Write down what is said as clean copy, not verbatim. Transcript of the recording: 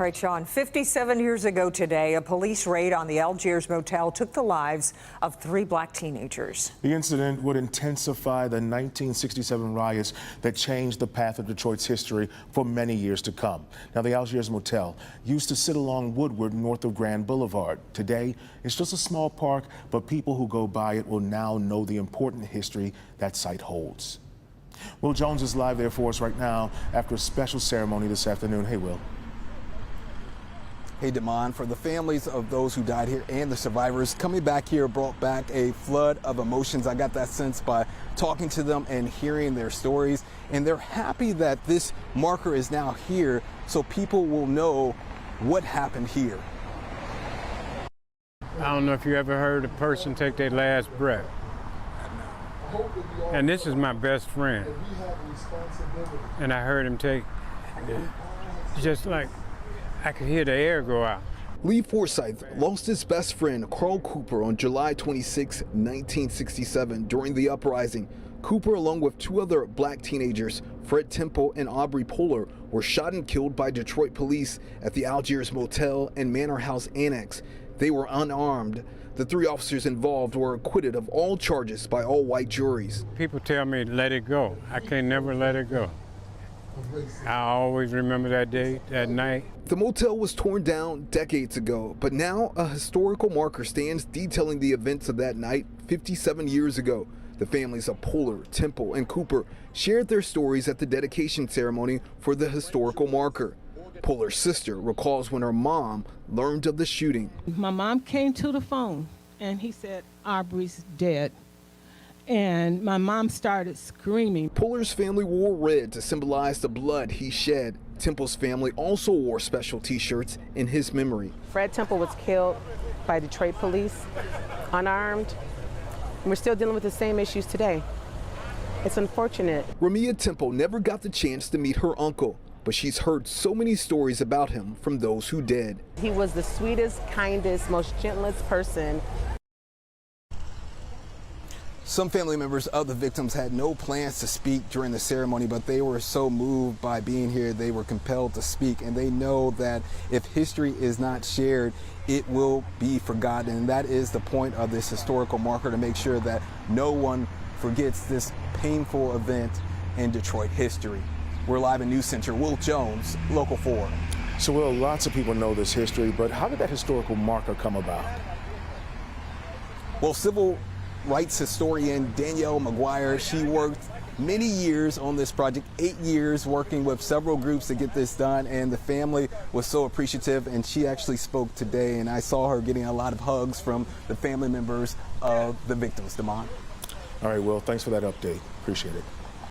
All right, Sean, 57 years ago today, a police raid on the Algiers motel took the lives of 3 black teenagers. The incident would intensify the 1967 riots that changed the path of Detroit's history for many years to come. Now, the Algiers motel used to sit along Woodward north of Grand Boulevard. Today, it's just a small park, but people who go by it will now know the important history that site holds. Will Jones is live there for us right now after a special ceremony this afternoon. Hey, Will. Hey, Damon, for the families of those who died here and the survivors, coming back here brought back a flood of emotions. I got that sense by talking to them and hearing their stories. And they're happy that this marker is now here so people will know what happened here. I don't know if you ever heard a person take their last breath. And this is my best friend. And I heard him take it, just like I could hear the air go out. Lee Forsyth lost his best friend, Carl Cooper, on July 26, 1967, during the uprising. Cooper, along with 2 other black teenagers, Fred Temple and Aubrey Poehler, were shot and killed by Detroit police at the Algiers Motel and Manor House Annex. They were unarmed. The 3 officers involved were acquitted of all charges by all white juries. People tell me, let it go. I can never let it go. I always remember that day, that night. The motel was torn down decades ago, but now a historical marker stands detailing the events of that night 57 years ago. The families of Poehler, Temple, and Cooper shared their stories at the dedication ceremony for the historical marker. Poehler's sister recalls when her mom learned of the shooting. My mom came to the phone and he said, Aubrey's dead. And my mom started screaming. Poehler's family wore red to symbolize the blood he shed. Temple's family also wore special t-shirts in his memory. Fred Temple was killed by Detroit police, unarmed. And we're still dealing with the same issues today. It's unfortunate. Ramia Temple never got the chance to meet her uncle, but she's heard so many stories about him from those who did. He was the sweetest, kindest, most gentlest person. Some family members of the victims had no plans to speak during the ceremony, but they were so moved by being here, they were compelled to speak. And they know that if history is not shared, it will be forgotten. And that is the point of this historical marker, to make sure that no one forgets this painful event in Detroit history. We're live in News Center. Will Jones, Local 4. So, Will, lots of people know this history, but how did that historical marker come about? Well, civil rights historian Danielle McGuire, she worked many years on this project, 8 years working with several groups to get this done, and the family was so appreciative, and she actually spoke today, and I saw her getting a lot of hugs from the family members of the victims. Damon. All right, Will, thanks for that update. Appreciate it.